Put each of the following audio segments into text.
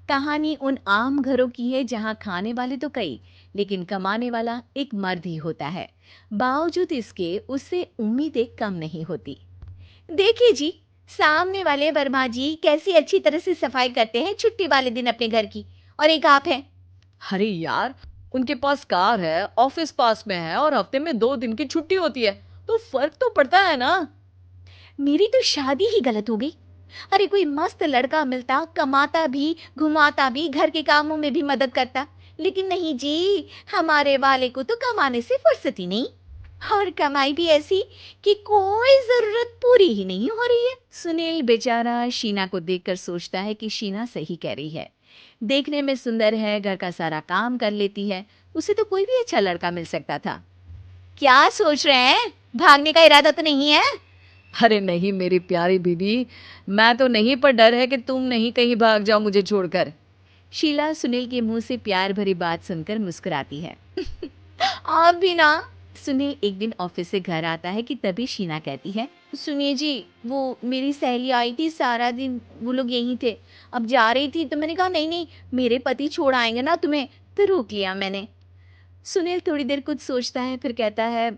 कहानी उन आम घरों की है जहां खाने वाले तो कई, लेकिन कमाने वाला एक मर्द ही होता है। बावजूद इसके उससे उम्मीदें कम नहीं होती। देखिए जी, सामने वाले वर्मा जी कैसी अच्छी तरह से सफाई करते हैं छुट्टी वाले दिन अपने घर की। और एक आप हैं। अरे यार, उनके पास कार है, ऑफिस पास में है और हफ्ते में 2 दिन की छुट्टी होती है, तो फर्क तो पड़ता है ना। मेरी तो शादी ही गलत हो गई। अरे कोई मस्त लड़का मिलता, कमाता भी, घुमाता भी, घर के कामों में भी मदद करता। लेकिन नहीं जी, हमारे वाले को तो कमाने से फुर्सत ही नहीं। और कमाई भी ऐसी कि कोई जरूरत पूरी ही नहीं हो रही है। सुनील बेचारा शीना को देखकर सोचता है कि शीना सही कह रही है। देखने में सुंदर है, घर का सारा काम कर लेती है, उसे तो कोई भी अच्छा लड़का मिल सकता था। क्या सोच रहे हैं? भागने का इरादा तो नहीं है? अरे नहीं मेरी प्यारी बीबी, मैं तो नहीं, पर डर है कि तुम नहीं कहीं भाग जाओ मुझे छोड़कर। शीला सुनील के मुंह से प्यार भरी बात सुनकर मुस्कुराती है। आप भी ना। सुनील एक दिन ऑफिस से घर आता है कि तभी शीना कहती है, सुनिए जी, वो मेरी सहेली आई थी, सारा दिन वो लोग यहीं थे। अब जा रही थी तो मैंने कहा नहीं नहीं, मेरे पति छोड़ आएंगे ना तुम्हें, तो रोक लिया मैंने। सुनील थोड़ी देर कुछ सोचता है, फिर कहता है,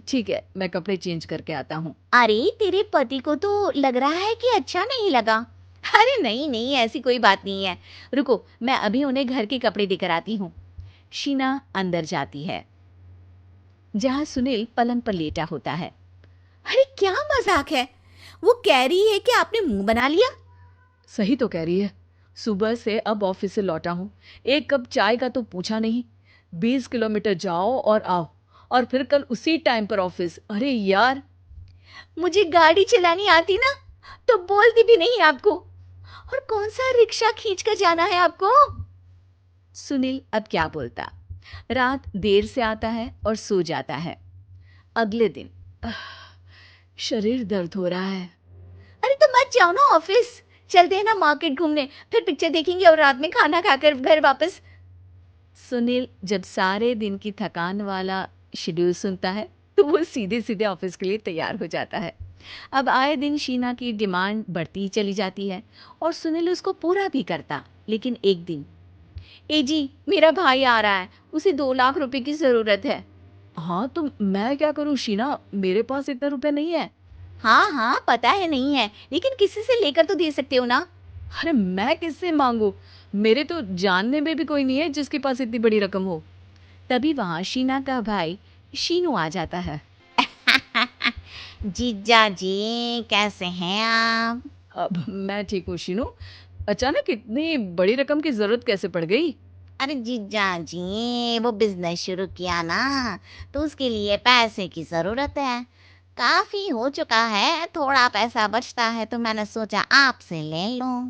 ठीक है, मैं कपड़े चेंज करके आता हूँ। अरे तेरे पति को तो लग रहा है कि अच्छा नहीं लगा। अरे नहीं नहीं, ऐसी कोई बात नहीं है, रुको मैं अभी उन्हें घर के कपड़े देकर आती हूँ। शीना अंदर जाती है जहां सुनील पलंग पर लेटा होता है। अरे क्या मजाक है? वो कह रही है कि आपने मुंह बना लिया। सही तो कह रही है। सुबह से अब ऑफिस से लौटा हूँ, एक कप चाय का तो पूछा नहीं। 20 किलोमीटर जाओ और आओ, और फिर कल उसी टाइम पर ऑफिस। अरे यार। मुझे गाड़ी चलानी आती ना, तो बोलती भी नहीं आपको। और कौन सा रिक्शा खींच कर जाना है आपको? सुनील अब क्या बोलता। रात देर से आता है और सो जाता है। अगले दिन, शरीर दर्द हो रहा है। अरे तो मत जाओ ना ऑफिस, चलते हैं ना मार्केट घूमने, फिर पिक्चर देखेंगे और रात में खाना खाकर घर वापस। सुनील जब सारे दिन की थकान वाला शेड्यूल सुनता है तो वो सीधे सीधे ऑफिस के लिए तैयार हो जाता है। अब आए दिन शीना की डिमांड बढ़ती ही चली जाती है और सुनील उसको पूरा भी करता। लेकिन एक दिन, ए जी, मेरा भाई आ रहा है, उसे 2 लाख रुपए की जरूरत है। हाँ, तो मैं क्या करूँ शीना, मेरे पास इतने रुपए नहीं है। हाँ हाँ पता है नहीं है, लेकिन किसी से लेकर तो दे सकते हो ना। अरे मैं किससे मांगू, मेरे तो जानने में भी कोई नहीं है जिसके पास इतनी बड़ी रकम हो। तभी वहां शीना का भाई शीनू आ जाता है। जीजा जी कैसे हैं आप? अब मैं ठीक हूँ शीनू, अचानक इतनी बड़ी रकम की जरूरत कैसे पड़ गई। अरे जीजा जी, वो बिजनेस शुरू किया ना, तो उसके लिए पैसे की जरूरत है। काफी हो चुका है, थोड़ा पैसा बचता है तो मैंने सोचा आपसे ले लूं।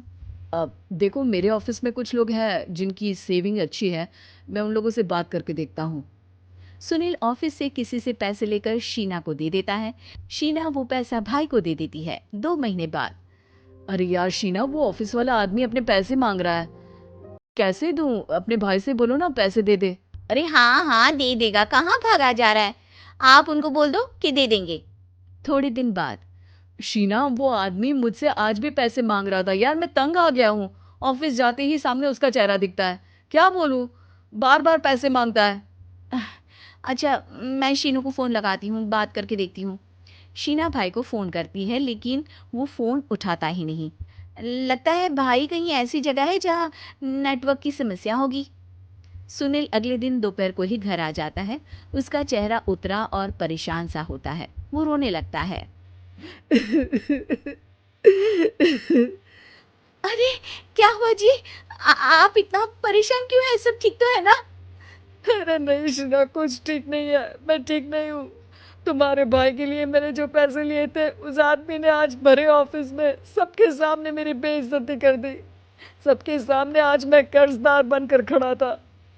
अब देखो, मेरे ऑफिस में कुछ लोग हैं जिनकी सेविंग अच्छी है, मैं उन लोगों से बात करके देखता हूँ। सुनील ऑफिस से किसी से पैसे लेकर शीना को दे देता है। शीना वो पैसा भाई को दे देती है। 2 महीने बाद, अरे यार शीना, वो ऑफिस वाला आदमी अपने पैसे मांग रहा है, कैसे दूं, अपने भाई से बोलो ना पैसे दे दे। अरे हाँ हाँ दे देगा, कहाँ भागा जा रहा है? आप उनको बोल दो कि दे देंगे। थोड़े दिन बाद, शीना, वो आदमी मुझसे आज भी पैसे मांग रहा था यार, मैं तंग आ गया हूँ। ऑफिस जाते ही सामने उसका चेहरा दिखता है, क्या बोलूं, बार बार पैसे मांगता है। अच्छा मैं शीनू को फ़ोन लगाती हूँ, बात करके देखती हूँ। शीना भाई को फ़ोन करती है लेकिन वो फ़ोन उठाता ही नहीं। लगता है भाई कहीं ऐसी जगह है जहाँ नेटवर्क की समस्या होगी। सुनील अगले दिन दोपहर को ही घर आ जाता है। उसका चेहरा उतरा और परेशान सा होता है। वो रोने लगता है। अरे क्या हुआ जी? आप इतना परेशान क्यों हैं? सब ठीक तो है ना? अरे नहीं शीना, कुछ ठीक नहीं है, मैं ठीक नहीं हूँ। तुम्हारे भाई के लिए मैंने जो पैसे लिए थे, उस आदमी ने आज भरे ऑफिस में सबके सामने मेरी बेइज्जती कर दी। सबके सामने आज मैं कर्जदार बनकर खड़ा था।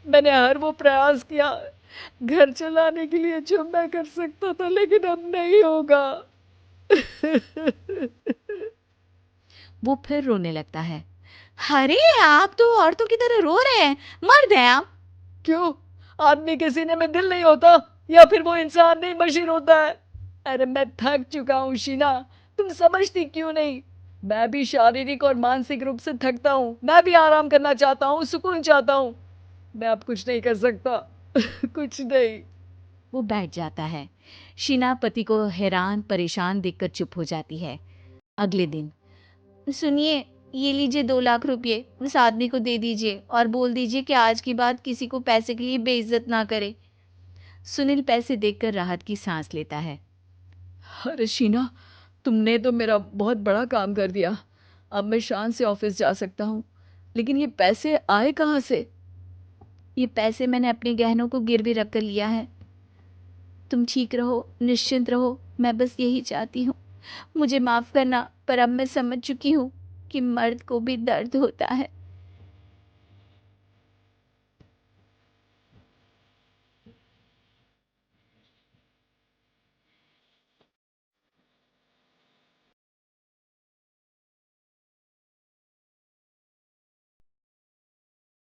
मैंने हर वो प्रयास किया घर चलाने के लिए जो मैं कर सकता था, लेकिन अब नहीं होगा। वो फिर रोने लगता है। अरे आप तो औरतों की तरह रो रहे हैं, मर्द हैं आप। क्यों, आदमी के सीने में दिल नहीं होता, या फिर वो इंसान नहीं मशीन होता है। अरे मैं थक चुका हूँ शीना, तुम समझती क्यों नहीं। मैं भी शारीरिक और मानसिक रूप से थकता हूँ। मैं भी आराम करना चाहता हूँ, सुकून चाहता हूँ। मैं अब कुछ नहीं कर सकता। कुछ नहीं। वो बैठ जाता है। शीना पति को हैरान परेशान देखकर चुप हो जाती है। अगले दिन, सुनिए, ये लीजिए 2 लाख रुपए, उस आदमी को दे दीजिए और बोल दीजिए कि आज के बाद किसी को पैसे के लिए बेइज्जत ना करे। सुनील पैसे देखकर राहत की सांस लेता है। अरे शीना, तुमने तो मेरा बहुत बड़ा काम कर दिया। अब मैं शान से ऑफिस जा सकता हूँ। लेकिन ये पैसे आए कहाँ से? ये पैसे मैंने अपने गहनों को गिरवी रख कर लिया है। तुम ठीक रहो, निश्चिंत रहो, मैं बस यही चाहती हूँ। मुझे माफ करना, पर अब मैं समझ चुकी हूँ कि मर्द को भी दर्द होता है।